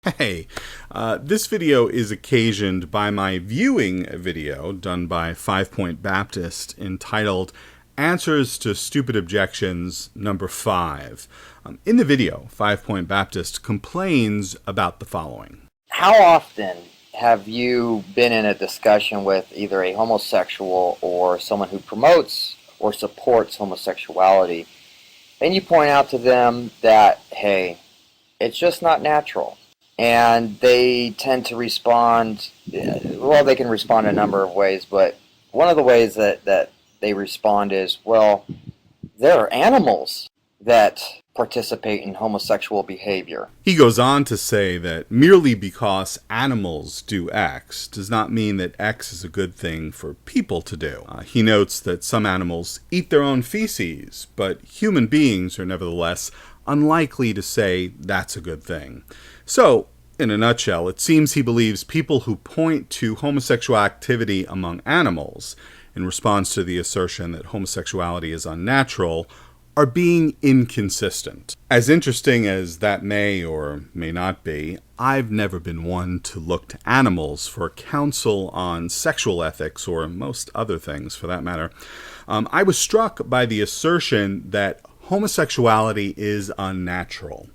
Hey, this video is occasioned by my viewing video done by 5 Point Baptist entitled Answers to Stupid Objections number 5. In the video, 5 Point Baptist complains about the following. How often have you been in a discussion with either a homosexual or someone who promotes or supports homosexuality, and you point out to them that, hey, it's just not natural? And they tend to respond, well, they can respond a number of ways, but one of the ways that they respond is, well, there are animals that participate in homosexual behavior. He goes on to say that merely because animals do X does not mean that X is a good thing for people to do. He notes that some animals eat their own feces, but human beings are nevertheless unlikely to say that's a good thing. So, in a nutshell, it seems he believes people who point to homosexual activity among animals in response to the assertion that homosexuality is unnatural are being inconsistent. As interesting as that may or may not be, I've never been one to look to animals for counsel on sexual ethics or most other things for that matter. I was struck by the assertion that homosexuality is unnatural.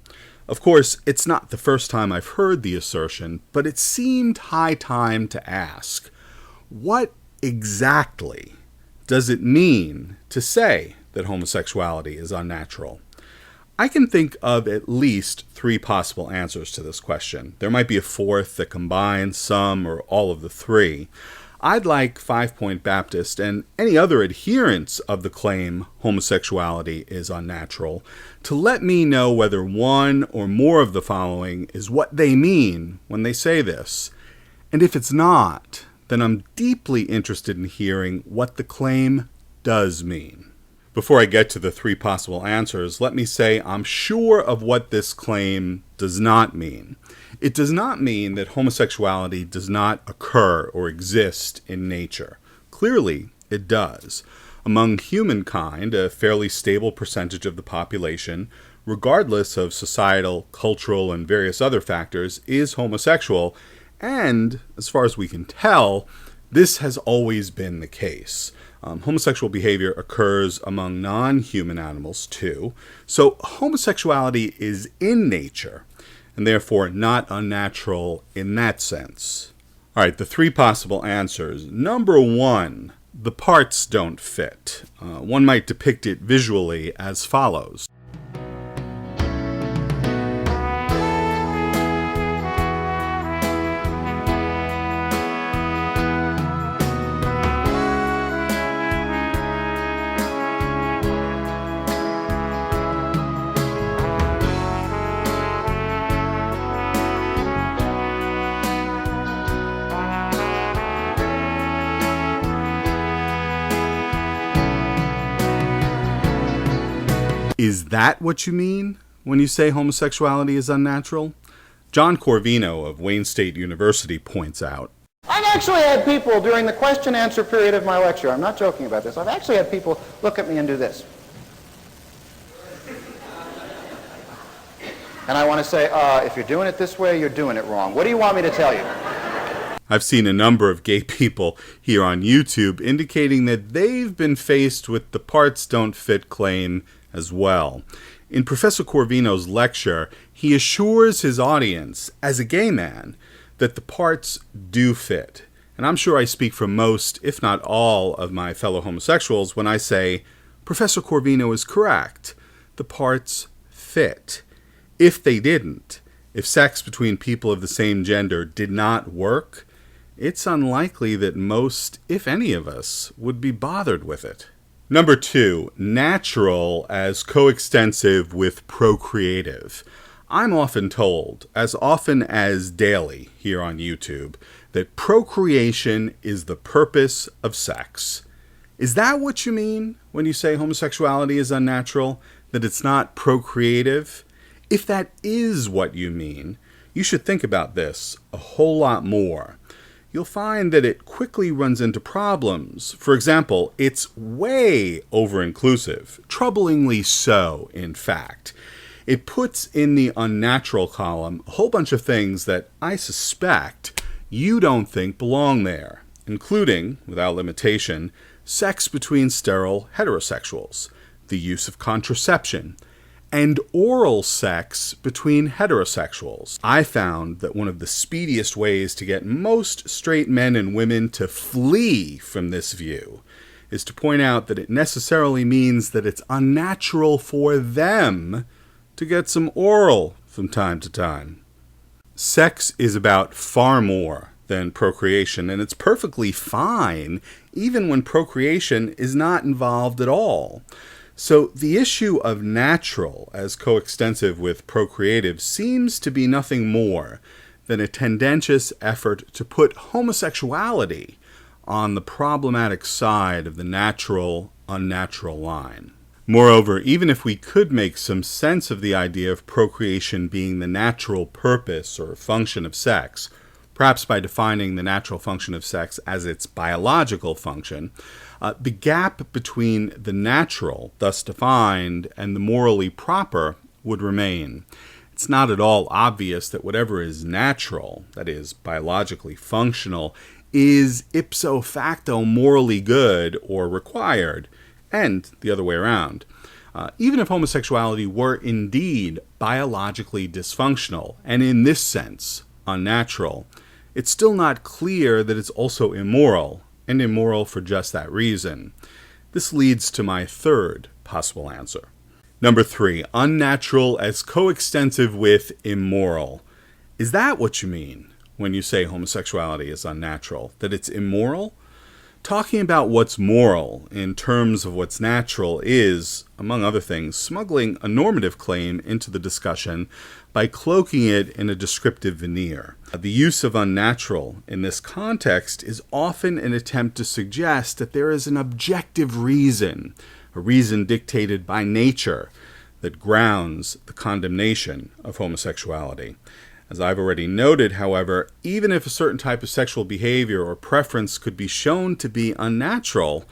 Of course, it's not the first time I've heard the assertion, but it seemed high time to ask, what exactly does it mean to say that homosexuality is unnatural? I can think of at least 3 possible answers to this question. There might be a fourth that combines some or all of the 3. I'd like 5 Point Baptist and any other adherents of the claim homosexuality is unnatural to let me know whether one or more of the following is what they mean when they say this. And if it's not, then I'm deeply interested in hearing what the claim does mean. Before I get to the 3 possible answers, let me say I'm sure of what this claim does not mean. It does not mean that homosexuality does not occur or exist in nature. Clearly, it does. Among humankind, a fairly stable percentage of the population, regardless of societal, cultural, and various other factors, is homosexual, and, as far as we can tell, this has always been the case. Homosexual behavior occurs among non-human animals too, so homosexuality is in nature, and therefore not unnatural in that sense. All right, the 3 possible answers. Number 1, the parts don't fit. One might depict it visually as follows. Is that what you mean when you say homosexuality is unnatural? John Corvino of Wayne State University points out, I've actually had people during the question-answer period of my lecture, I'm not joking about this, I've actually had people look at me and do this. And I want to say, if you're doing it this way, you're doing it wrong. What do you want me to tell you? I've seen a number of gay people here on YouTube indicating that they've been faced with the parts don't fit claim as well. In Professor Corvino's lecture, he assures his audience, as a gay man, that the parts do fit. And I'm sure I speak for most, if not all, of my fellow homosexuals when I say, Professor Corvino is correct. The parts fit. If they didn't, if sex between people of the same gender did not work, it's unlikely that most, if any of us, would be bothered with it. Number 2, natural as coextensive with procreative. I'm often told, as often as daily here on YouTube, that procreation is the purpose of sex. Is that what you mean when you say homosexuality is unnatural? That it's not procreative? If that is what you mean, you should think about this a whole lot more. You'll find that it quickly runs into problems. For example, it's way over-inclusive, troublingly so, in fact. It puts in the unnatural column a whole bunch of things that I suspect you don't think belong there, including, without limitation, sex between sterile heterosexuals, the use of contraception, and oral sex between heterosexuals. I found that one of the speediest ways to get most straight men and women to flee from this view is to point out that it necessarily means that it's unnatural for them to get some oral from time to time. Sex is about far more than procreation, and it's perfectly fine even when procreation is not involved at all. So the issue of natural as coextensive with procreative seems to be nothing more than a tendentious effort to put homosexuality on the problematic side of the natural-unnatural line. Moreover, even if we could make some sense of the idea of procreation being the natural purpose or function of sex, perhaps by defining the natural function of sex as its biological function, the gap between the natural, thus defined, and the morally proper would remain. It's not at all obvious that whatever is natural, that is, biologically functional, is ipso facto morally good or required, and the other way around. Even if homosexuality were indeed biologically dysfunctional, and in this sense unnatural, it's still not clear that it's also immoral, and immoral for just that reason. This leads to my third possible answer. Number 3, unnatural as coextensive with immoral. Is that what you mean when you say homosexuality is unnatural? That it's immoral? Talking about what's moral in terms of what's natural is, among other things, smuggling a normative claim into the discussion by cloaking it in a descriptive veneer. The use of unnatural in this context is often an attempt to suggest that there is an objective reason, a reason dictated by nature, that grounds the condemnation of homosexuality. As I've already noted, however, even if a certain type of sexual behavior or preference could be shown to be unnatural,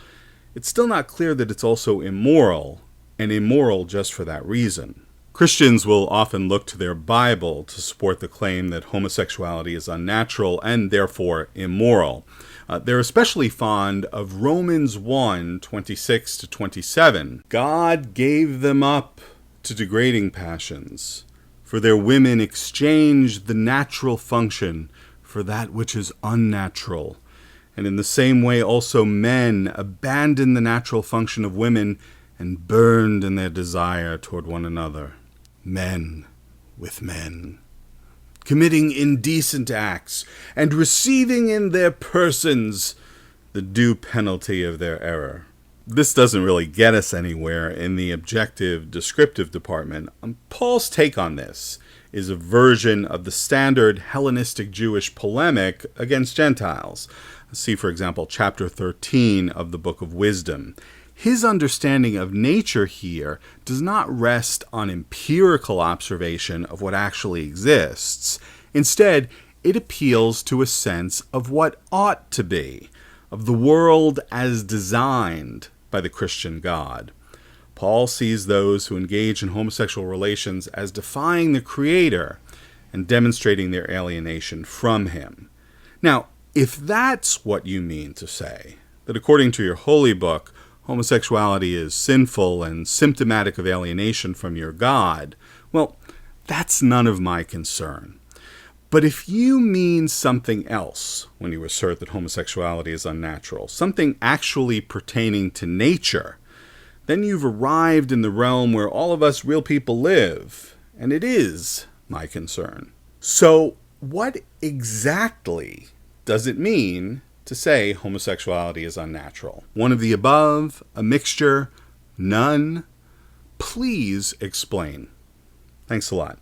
it's still not clear that it's also immoral, and immoral just for that reason. Christians will often look to their Bible to support the claim that homosexuality is unnatural and therefore immoral. They're especially fond of Romans 1:26-27. God gave them up to degrading passions. For their women exchanged the natural function for that which is unnatural. And in the same way also men abandoned the natural function of women and burned in their desire toward one another. Men with men, committing indecent acts and receiving in their persons the due penalty of their error. This doesn't really get us anywhere in the objective descriptive department. Paul's take on this is a version of the standard Hellenistic Jewish polemic against Gentiles. See, for example, chapter 13 of the Book of Wisdom. His understanding of nature here does not rest on empirical observation of what actually exists. Instead, it appeals to a sense of what ought to be, of the world as designed by the Christian God. Paul sees those who engage in homosexual relations as defying the Creator and demonstrating their alienation from Him. Now, if that's what you mean to say, that according to your holy book, homosexuality is sinful and symptomatic of alienation from your God, well, that's none of my concern. But if you mean something else when you assert that homosexuality is unnatural, something actually pertaining to nature, then you've arrived in the realm where all of us real people live, and it is my concern. So what exactly does it mean to say homosexuality is unnatural? One of the above, a mixture, none? Please explain. Thanks a lot.